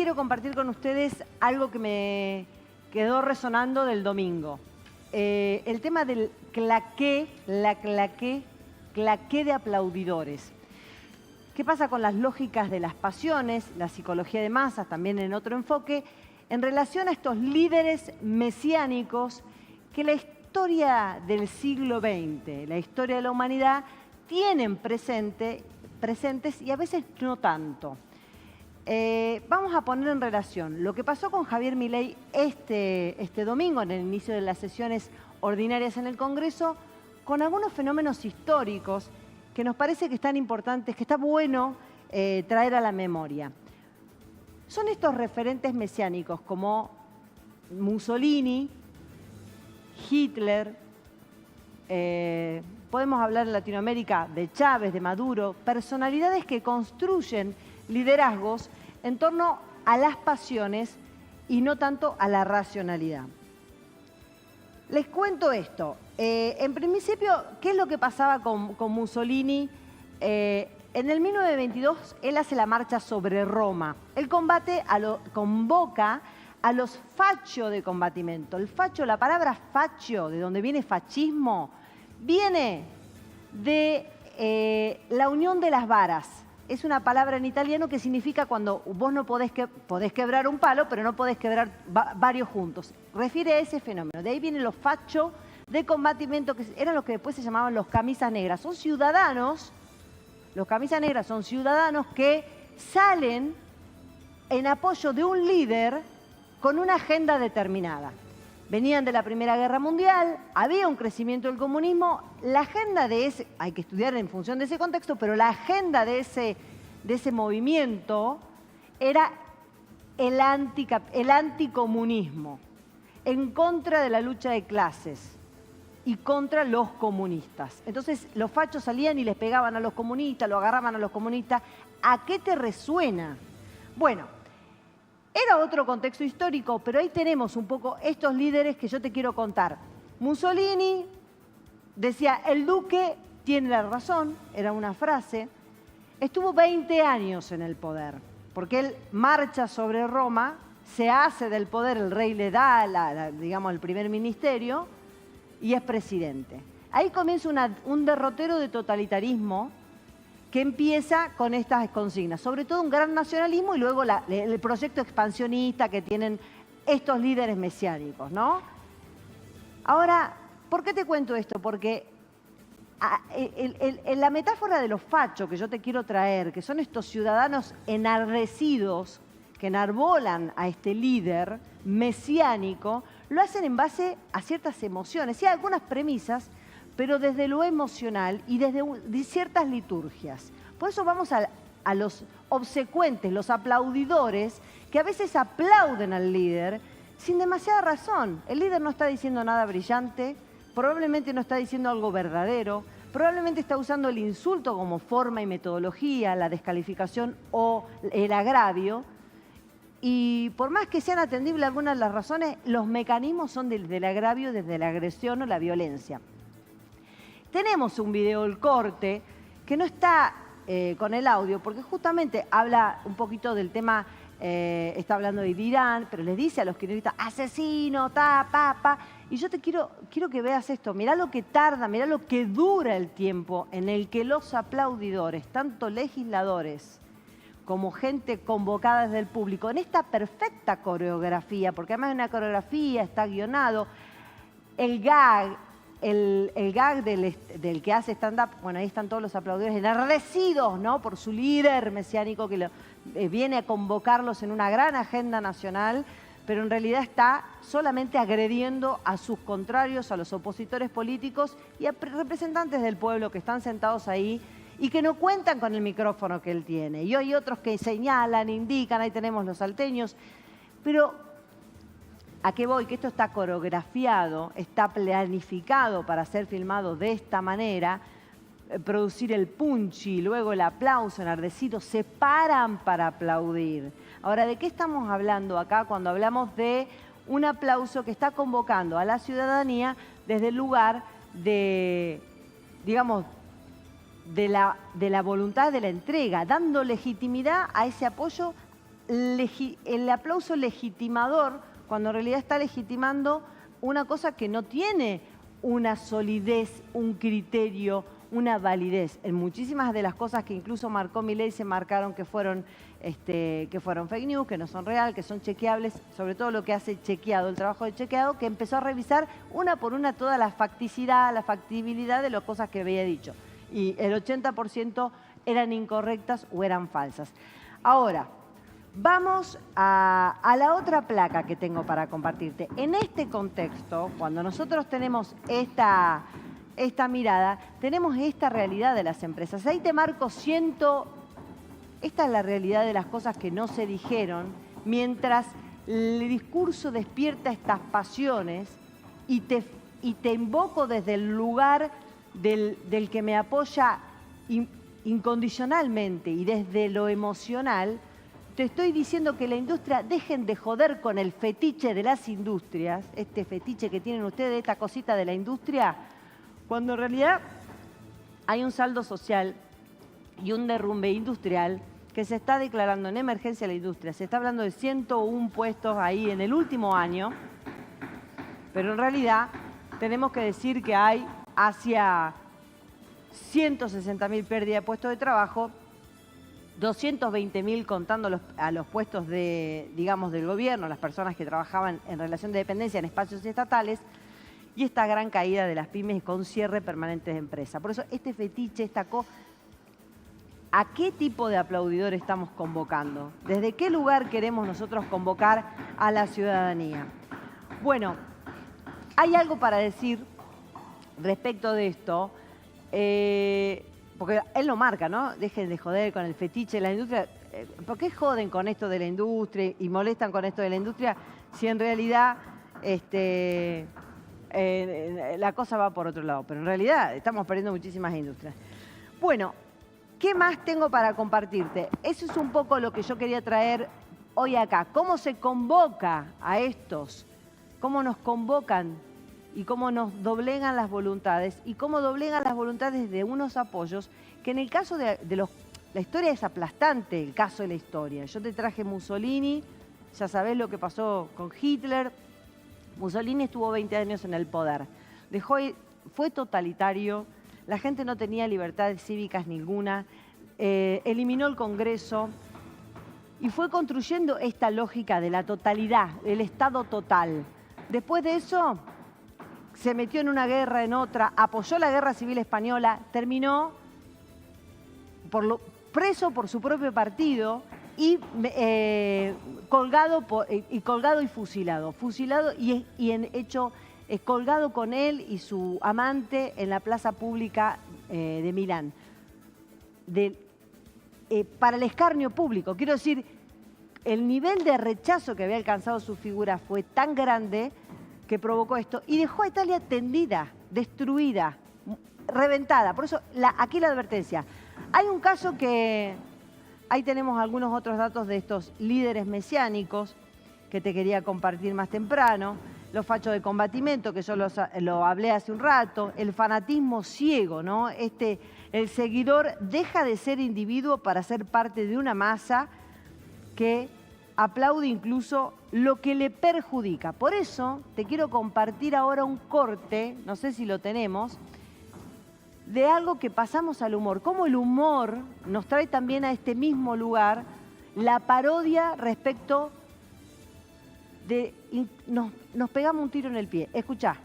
quiero compartir con ustedes algo que me quedó resonando del domingo. El tema del claqué de aplaudidores. ¿Qué pasa con las lógicas de las pasiones, la psicología de masas, también en otro enfoque, en relación a estos líderes mesiánicos que la historia del siglo XX, la historia de la humanidad, tienen presentes y a veces no tanto? Vamos a poner en relación lo que pasó con Javier Milei este domingo, en el inicio de las sesiones ordinarias en el Congreso, con algunos fenómenos históricos que nos parece que están importantes, que está bueno traer a la memoria. Son estos referentes mesiánicos como Mussolini, Hitler, podemos hablar en Latinoamérica de Chávez, de Maduro, personalidades que construyen liderazgos en torno a las pasiones y no tanto a la racionalidad. Les cuento esto. En principio, ¿qué es lo que pasaba con Mussolini? En el 1922, él hace la marcha sobre Roma. Él convoca a los faccio de combattimento. El faccio, la palabra faccio, de donde viene fascismo, viene de la unión de las varas. Es una palabra en italiano que significa cuando vos no podés quebrar un palo, pero no podés quebrar varios juntos. Refiere a ese fenómeno. De ahí vienen los faccio de combattimento, que eran los que después se llamaban los camisas negras. Son ciudadanos, los camisas negras son ciudadanos que salen en apoyo de un líder con una agenda determinada. Venían de la Primera Guerra Mundial, había un crecimiento del comunismo, la agenda de ese, hay que estudiar en función de ese contexto, pero la agenda de ese movimiento era el anticomunismo, en contra de la lucha de clases y contra los comunistas. Entonces los fachos salían y les pegaban a los comunistas, lo agarraban a los comunistas. ¿A qué te resuena? Bueno, era otro contexto histórico, pero ahí tenemos un poco estos líderes que yo te quiero contar. Mussolini decía, el duque tiene la razón, era una frase. Estuvo 20 años en el poder, porque él marcha sobre Roma, se hace del poder, el rey le da, digamos, el primer ministerio y es presidente. Ahí comienza un derrotero de totalitarismo que empieza con estas consignas, sobre todo un gran nacionalismo y luego el proyecto expansionista que tienen estos líderes mesiánicos, ¿no? Ahora, ¿por qué te cuento esto? Porque en la metáfora de los fachos que yo te quiero traer, que son estos ciudadanos enardecidos que enarbolan a este líder mesiánico, lo hacen en base a ciertas emociones, sí, algunas premisas, pero desde lo emocional y desde ciertas liturgias. Por eso vamos a los obsecuentes, los aplaudidores, que a veces aplauden al líder sin demasiada razón. El líder no está diciendo nada brillante, probablemente no está diciendo algo verdadero, probablemente está usando el insulto como forma y metodología, la descalificación o el agravio. Y por más que sean atendibles algunas de las razones, los mecanismos son desde el agravio, desde la agresión o la violencia. Tenemos un video, el corte, que no está con el audio, porque justamente habla un poquito del tema, está hablando de Irán, pero les dice a los kirchneristas, asesino, y yo te quiero que veas esto, mirá lo que tarda, mirá lo que dura el tiempo en el que los aplaudidores, tanto legisladores como gente convocada desde el público, en esta perfecta coreografía, porque además es una coreografía, está guionado, el gag del que hace stand-up, bueno, ahí están todos los aplaudidores enardecidos, ¿no?, por su líder mesiánico que viene a convocarlos en una gran agenda nacional, pero en realidad está solamente agrediendo a sus contrarios, a los opositores políticos y a representantes del pueblo que están sentados ahí y que no cuentan con el micrófono que él tiene. Y hay otros que señalan, indican, ahí tenemos los salteños, pero ¿a qué voy? Que esto está coreografiado, está planificado para ser filmado de esta manera, producir el punchi, luego el aplauso enardecido, se paran para aplaudir. Ahora, ¿de qué estamos hablando acá cuando hablamos de un aplauso que está convocando a la ciudadanía desde el lugar de, digamos, de la voluntad de la entrega, dando legitimidad a ese apoyo el aplauso legitimador, cuando en realidad está legitimando una cosa que no tiene una solidez, un criterio, una validez. En muchísimas de las cosas que incluso marcó Milei se marcaron que fueron fake news, que no son real, que son chequeables, sobre todo lo que hace chequeado, el trabajo de chequeado, que empezó a revisar una por una toda la facticidad, la factibilidad de las cosas que había dicho. Y el 80% eran incorrectas o eran falsas. Ahora, vamos a la otra placa que tengo para compartirte. En este contexto, cuando nosotros tenemos esta mirada, tenemos esta realidad de las empresas. Ahí te marco esta es la realidad de las cosas que no se dijeron, mientras el discurso despierta estas pasiones y te invoco desde el lugar del que me apoya incondicionalmente y desde lo emocional. Te estoy diciendo que la industria, dejen de joder con el fetiche de las industrias, este fetiche que tienen ustedes, esta cosita de la industria, cuando en realidad hay un saldo social y un derrumbe industrial que se está declarando en emergencia a la industria. Se está hablando de 101 puestos ahí en el último año, pero en realidad tenemos que decir que hay hacia 160.000 pérdidas de puestos de trabajo, 220.000 contando a los puestos digamos, del gobierno, las personas que trabajaban en relación de dependencia en espacios estatales, y esta gran caída de las pymes con cierre permanente de empresas. Por eso este fetiche, ¿a qué tipo de aplaudidor estamos convocando? ¿Desde qué lugar queremos nosotros convocar a la ciudadanía? Bueno, hay algo para decir respecto de esto, porque él lo marca, ¿no? Dejen de joder con el fetiche de la industria. ¿Por qué joden con esto de la industria y molestan con esto de la industria si en realidad la cosa va por otro lado? Pero en realidad estamos perdiendo muchísimas industrias. Bueno, ¿qué más tengo para compartirte? Eso es un poco lo que yo quería traer hoy acá. ¿Cómo se convoca a estos? ¿Cómo nos convocan? Y cómo nos doblegan las voluntades. Y cómo doblegan las voluntades de unos apoyos que en el caso de la historia es aplastante, el caso de la historia. Yo te traje Mussolini, ya sabés lo que pasó con Hitler. Mussolini estuvo 20 años en el poder. Fue totalitario. La gente no tenía libertades cívicas ninguna, eliminó el Congreso y fue construyendo esta lógica de la totalidad, del Estado total. Después de eso, se metió en una guerra, en otra, apoyó la Guerra Civil Española, terminó preso por su propio partido y colgado y fusilado. Fusilado y colgado con él y su amante en la plaza pública de Milán. Para el escarnio público. Quiero decir, el nivel de rechazo que había alcanzado su figura fue tan grande que provocó esto y dejó a Italia tendida, destruida, reventada. Por eso, aquí la advertencia. Hay un caso que... Ahí tenemos algunos otros datos de estos líderes mesiánicos que te quería compartir más temprano. Los fachos de combatimiento, que yo lo hablé hace un rato, el fanatismo ciego, ¿no? El seguidor deja de ser individuo para ser parte de una masa que aplaude incluso lo que le perjudica. Por eso te quiero compartir ahora un corte, no sé si lo tenemos, de algo que pasamos al humor. Cómo el humor nos trae también a este mismo lugar la parodia respecto de... Nos pegamos un tiro en el pie. Escuchá.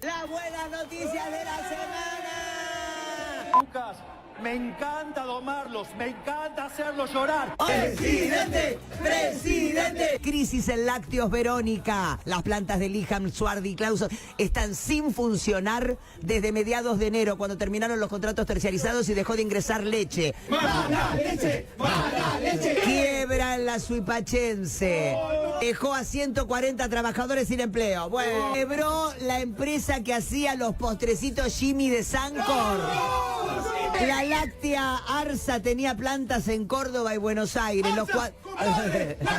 La buena noticia de la semana. Lucas, me encanta domarlos, me encanta hacerlos llorar. ¡Presidente! ¡Presidente! Crisis en lácteos, Verónica. Las plantas de Liham, Suardi y Clauso están sin funcionar desde mediados de enero, cuando terminaron los contratos terciarizados y dejó de ingresar leche. ¡Mala leche! ¡Mala leche! Quiebra en la Suipachense. Dejó a 140 trabajadores sin empleo. Bueno, quebró la empresa que hacía los postrecitos Jimmy de Sancor. La láctea Arsa tenía plantas en Córdoba y Buenos Aires. ¡La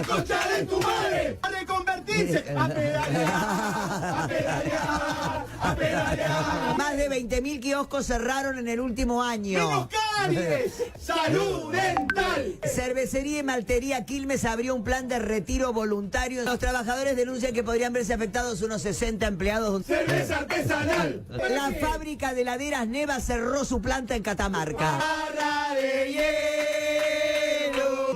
concha de tu madre! ¡A reconvertirse! ¡A pedalear! ¡A pedalear! ¡A pedalear! Más de 20.000 kioscos cerraron en el último año. ¡Que nos caries, salud dental. Cervecería y Maltería Quilmes abrió un plan de retiro voluntario. Los trabajadores denuncian que podrían verse afectados unos 60 empleados. Cerveza artesanal. La fábrica de heladeras Neva cerró su planta en Catamarca. Barra de hielo.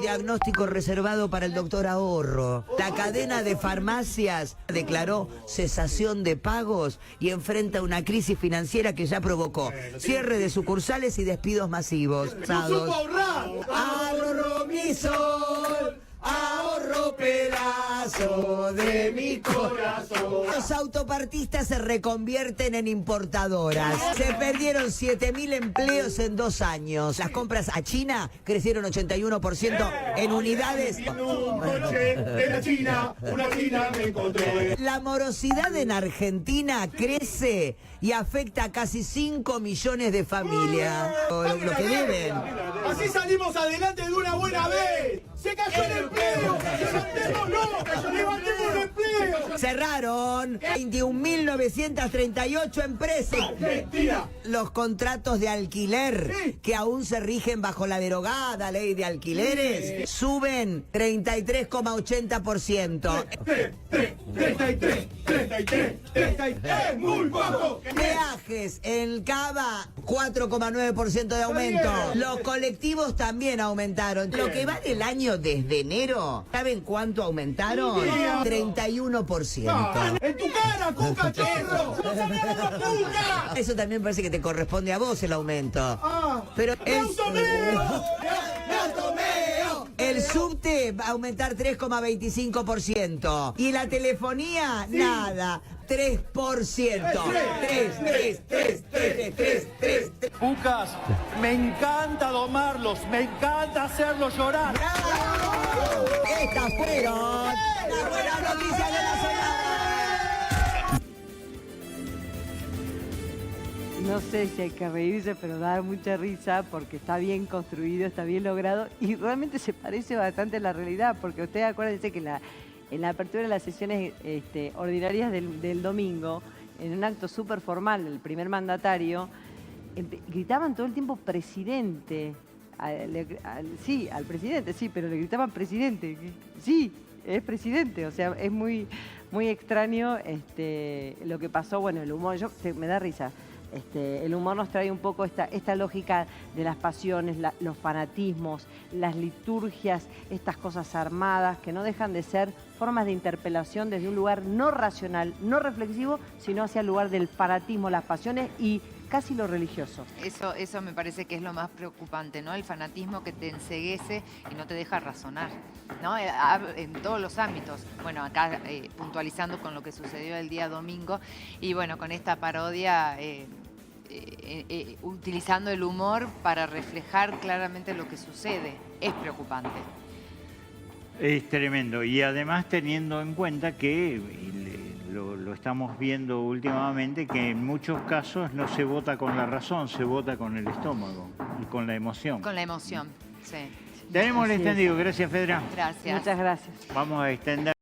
Diagnóstico reservado para el doctor Ahorro. La cadena de farmacias declaró cesación de pagos y enfrenta una crisis financiera que ya provocó cierre de sucursales y despidos masivos. No supo ahorrar. Ahorro mi sol, ahorro pedazo de mi corazón. Los autopartistas se reconvierten en importadoras. Se perdieron 7.000 empleos en 2 años. Las compras a China crecieron 81% en unidades. En un coche de la China, una china me encontró. La morosidad en Argentina crece y afecta a casi 5 millones de familias. Lo que deben. Así salimos adelante de una buena vez. Se cayó el empleo. Levantemos el empleo. Cerraron 21.938 empresas. Mentira. Los contratos de alquiler, que aún se rigen bajo la derogada ley de alquileres, suben 33,80%. 33, muy bajo. Peajes en Cava, 4,9% de aumento. Los colectivos también aumentaron. Lo que va del año desde enero, ¿saben cuánto aumentaron? 31%. En tu cara, cuca chorro. ¡No sabemos la puta! Eso también parece que te corresponde a vos el aumento. Pero el subte va a aumentar 3,25%. Y la telefonía, nada. 3%. 3. Cucas, me encanta domarlos, me encanta hacerlos llorar. ¡Bravo! Estas fueron las buenas noticias de la semana. No sé si hay que reírse, pero da mucha risa porque está bien construido, está bien logrado y realmente se parece bastante a la realidad, porque ustedes acuérdense que en la apertura de las sesiones ordinarias del domingo, en un acto súper formal del primer mandatario, gritaban todo el tiempo presidente. Sí, al presidente, sí, pero le gritaban presidente. Sí, es presidente, o sea, es muy, muy extraño lo que pasó. Bueno, el humor, me da risa. El humor nos trae un poco esta lógica de las pasiones, los fanatismos, las liturgias, estas cosas armadas que no dejan de ser formas de interpelación desde un lugar no racional, no reflexivo, sino hacia el lugar del fanatismo, las pasiones y casi lo religioso. Eso me parece que es lo más preocupante, ¿no? El fanatismo que te enceguece y no te deja razonar, ¿no? En todos los ámbitos. Bueno, acá puntualizando con lo que sucedió el día domingo y bueno, con esta parodia utilizando el humor para reflejar claramente lo que sucede. Es preocupante. Es tremendo. Y además teniendo en cuenta que lo estamos viendo últimamente, que en muchos casos no se vota con la razón, se vota con el estómago y con la emoción. Con la emoción, sí. Tenemos el extendido. Gracias, Fedra. Gracias. Muchas gracias. Vamos a extender.